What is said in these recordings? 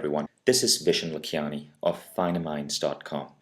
everyone. This is Vishen Lakhiani of FinerMinds.com.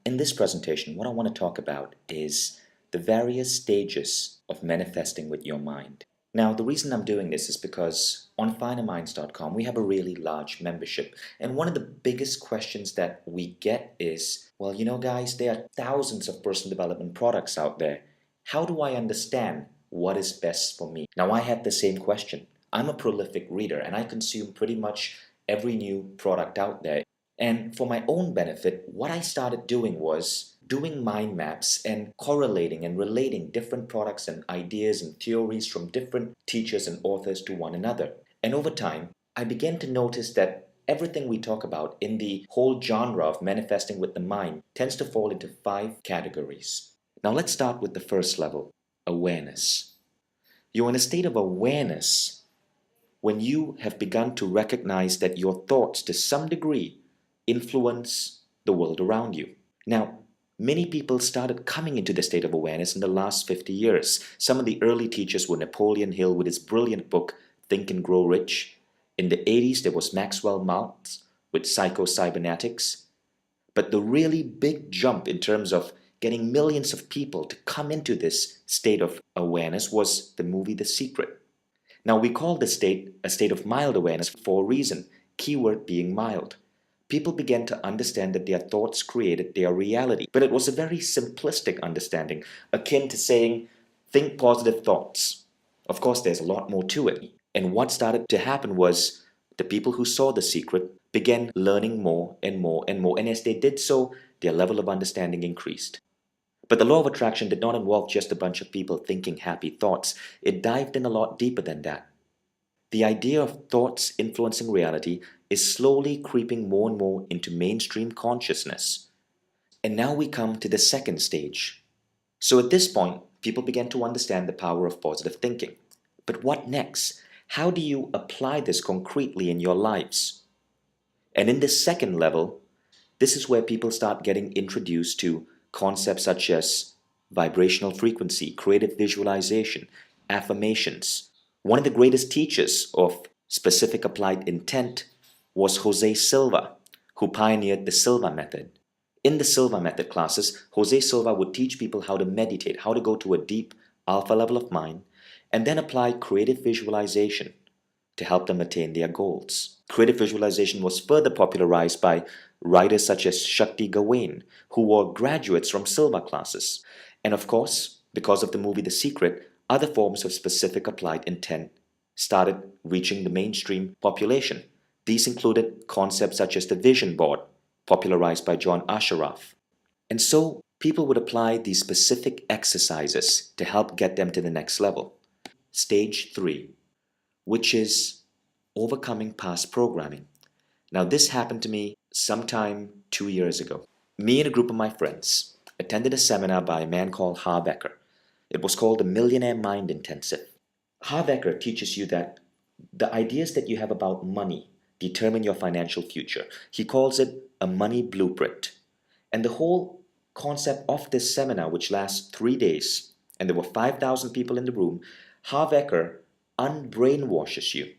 In this presentation, what I want to talk about is the various stages of manifesting with your mind. Now, the reason I'm doing this is because on FinerMinds.com, we have a really large membership. And one of the biggest questions that we get is, well, guys, there are thousands of personal development products out there. How do I understand what is best for me? Now, I had the same question. I'm a prolific reader and I consume pretty much every new product out there. And for my own benefit, what I started doing was doing mind maps and correlating and relating different products and ideas and theories from different teachers and authors to one another. And over time, I began to notice that everything we talk about in the whole genre of manifesting with the mind tends to fall into 5 categories. Now let's start with the first level, awareness. You're in a state of awareness when you have begun to recognize that your thoughts to some degree influence the world around you. Now, many people started coming into this state of awareness in the last 50 years. Some of the early teachers were Napoleon Hill with his brilliant book, Think and Grow Rich. In the 80s, there was Maxwell Maltz with Psycho-Cybernetics. But the really big jump in terms of getting millions of people to come into this state of awareness was the movie The Secret. Now, we call this state a state of mild awareness for a reason, keyword being mild. People began to understand that their thoughts created their reality, but it was a very simplistic understanding, akin to saying, think positive thoughts. Of course, there's a lot more to it. And what started to happen was the people who saw The Secret began learning more and more and more, and as they did so, their level of understanding increased. But the law of attraction did not involve just a bunch of people thinking happy thoughts. It dived in a lot deeper than that. The idea of thoughts influencing reality is slowly creeping more and more into mainstream consciousness. And now we come to the second stage. So at this point, people began to understand the power of positive thinking. But what next? How do you apply this concretely in your lives? And in this second level, this is where people start getting introduced to concepts such as vibrational frequency, creative visualization, affirmations. One of the greatest teachers of specific applied intent was Jose Silva, who pioneered the Silva method. In the Silva method classes, Jose Silva would teach people how to meditate, how to go to a deep alpha level of mind, and then apply creative visualization to help them attain their goals. Creative visualization was further popularized by writers such as Shakti Gawain, who were graduates from Silva classes. And of course, because of the movie The Secret, other forms of specific applied intent started reaching the mainstream population. These included concepts such as the vision board, popularized by John Ashraf. And so people would apply these specific exercises to help get them to the next level. Stage 3, which is overcoming past programming. Now, this happened to me sometime 2 years ago. Me and a group of my friends attended a seminar by a man called Harv Eker. It was called the Millionaire Mind Intensive. Harv Eker teaches you that the ideas that you have about money determine your financial future. He calls it a money blueprint. And the whole concept of this seminar, which lasts 3 days, and there were 5,000 people in the room, Harv Eker unbrainwashes you.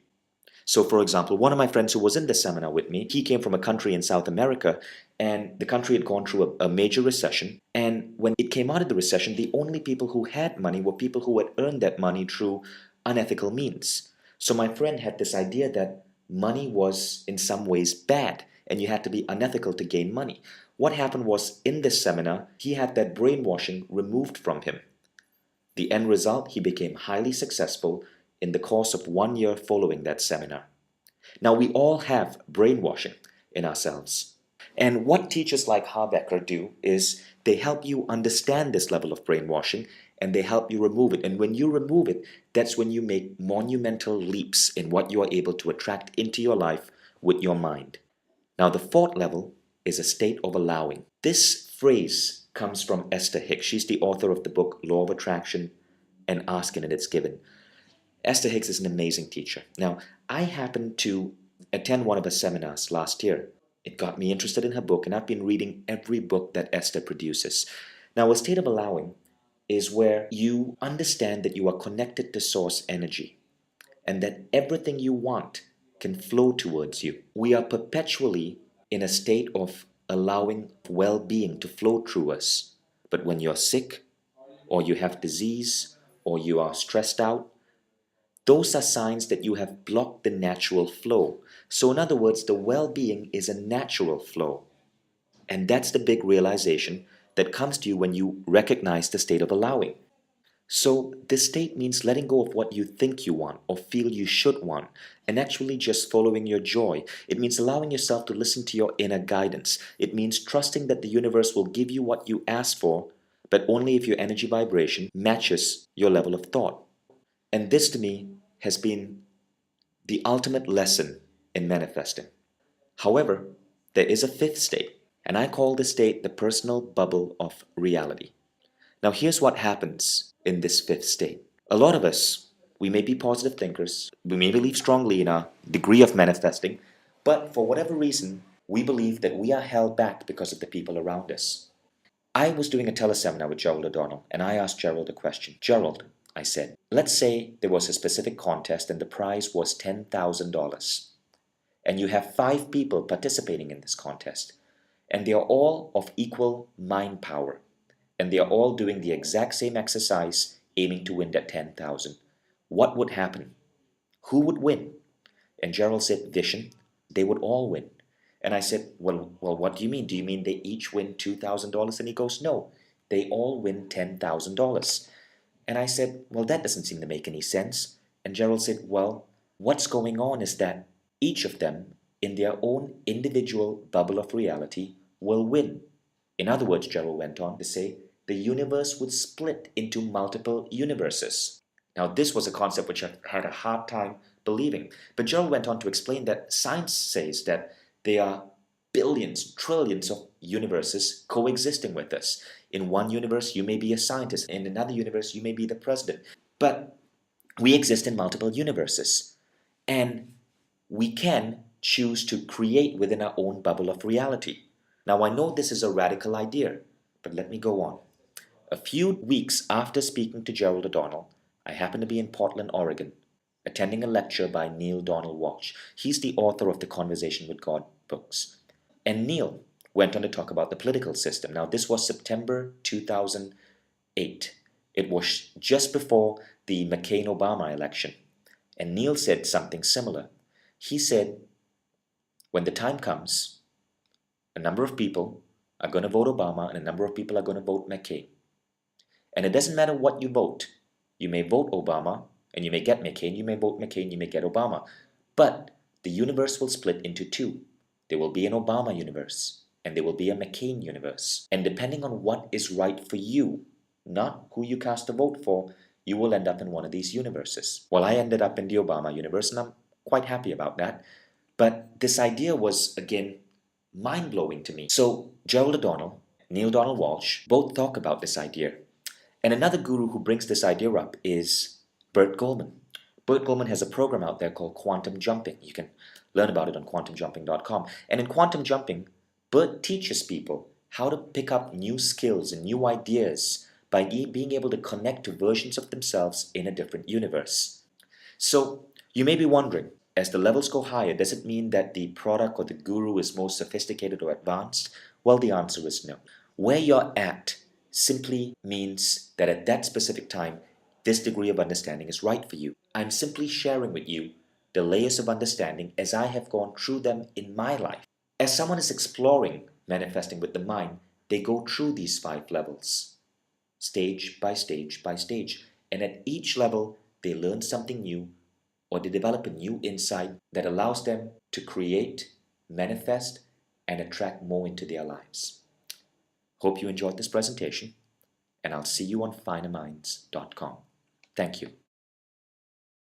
So, for example, one of my friends who was in the seminar with me, he came from a country in South America, and the country had gone through a major recession. And when it came out of the recession, the only people who had money were people who had earned that money through unethical means. So my friend had this idea that money was in some ways bad, and you had to be unethical to gain money. What happened was, in this seminar, he had that brainwashing removed from him. The end result, he became highly successful in the course of 1 year following that seminar. Now, we all have brainwashing in ourselves. And what teachers like Harv Eker do is they help you understand this level of brainwashing and they help you remove it. And when you remove it, that's when you make monumental leaps in what you are able to attract into your life with your mind. Now, the fourth level is a state of allowing. This phrase comes from Esther Hicks. She's the author of the book Law of Attraction and Ask and It's Given. Esther Hicks is an amazing teacher. Now, I happened to attend one of her seminars last year. It got me interested in her book, and I've been reading every book that Esther produces. Now, a state of allowing is where you understand that you are connected to source energy and that everything you want can flow towards you. We are perpetually in a state of allowing well-being to flow through us. But when you're sick, or you have disease, or you are stressed out, those are signs that you have blocked the natural flow. So in other words, the well-being is a natural flow. And that's the big realization that comes to you when you recognize the state of allowing. So this state means letting go of what you think you want or feel you should want and actually just following your joy. It means allowing yourself to listen to your inner guidance. It means trusting that the universe will give you what you ask for, but only if your energy vibration matches your level of thought. And this to me has been the ultimate lesson in manifesting. However, there is a fifth state, and I call this state the personal bubble of reality. Now, here's what happens in this fifth state. A lot of us, we may be positive thinkers, we may believe strongly in our degree of manifesting, but for whatever reason, we believe that we are held back because of the people around us. I was doing a teleseminar with Gerald O'Donnell, and I asked Gerald a question. Gerald, I said, let's say there was a specific contest and the prize was $10,000. And you have 5 people participating in this contest, and they are all of equal mind power, and they are all doing the exact same exercise aiming to win that 10,000. What would happen? Who would win? And Gerald said, Vishen, they would all win. And I said, well, what do you mean? Do you mean they each win $2,000? And he goes, no, they all win $10,000. And I said, well, that doesn't seem to make any sense. And Gerald said, well, what's going on is that each of them, in their own individual bubble of reality, will win. In other words, Gerald went on to say, the universe would split into multiple universes. Now, this was a concept which I had a hard time believing. But Gerald went on to explain that science says that there are billions, trillions of universes coexisting with us. In one universe, you may be a scientist. In another universe, you may be the president. But we exist in multiple universes. And we can choose to create within our own bubble of reality. Now, I know this is a radical idea, but let me go on. A few weeks after speaking to Gerald O'Donnell, I happened to be in Portland, Oregon, attending a lecture by Neale Donald Walsch. He's the author of the Conversation with God books. And Neale went on to talk about the political system. Now, this was September 2008. It was just before the McCain-Obama election. And Neale said something similar. He said, when the time comes, a number of people are going to vote Obama and a number of people are going to vote McCain. And it doesn't matter what you vote. You may vote Obama and you may get McCain. You may vote McCain, you may get Obama. But the universe will split into 2. There will be an Obama universe and there will be a McCain universe. And depending on what is right for you, not who you cast a vote for, you will end up in one of these universes. Well, I ended up in the Obama universe and I'm quite happy about that. But this idea was, again, mind-blowing to me. So Gerald O'Donnell, Neale Donald Walsch, both talk about this idea. And another guru who brings this idea up is Burt Goldman. Burt Goldman has a program out there called Quantum Jumping. You can learn about it on quantumjumping.com. And in Quantum Jumping, Burt teaches people how to pick up new skills and new ideas by being able to connect to versions of themselves in a different universe. So you may be wondering, as the levels go higher, does it mean that the product or the guru is more sophisticated or advanced? Well, the answer is no. Where you're at simply means that at that specific time, this degree of understanding is right for you. I'm simply sharing with you the layers of understanding as I have gone through them in my life. As someone is exploring manifesting with the mind, they go through these 5 levels, stage by stage by stage. And at each level, they learn something new or they develop a new insight that allows them to create, manifest, and attract more into their lives. Hope you enjoyed this presentation, and I'll see you on finerminds.com. Thank you.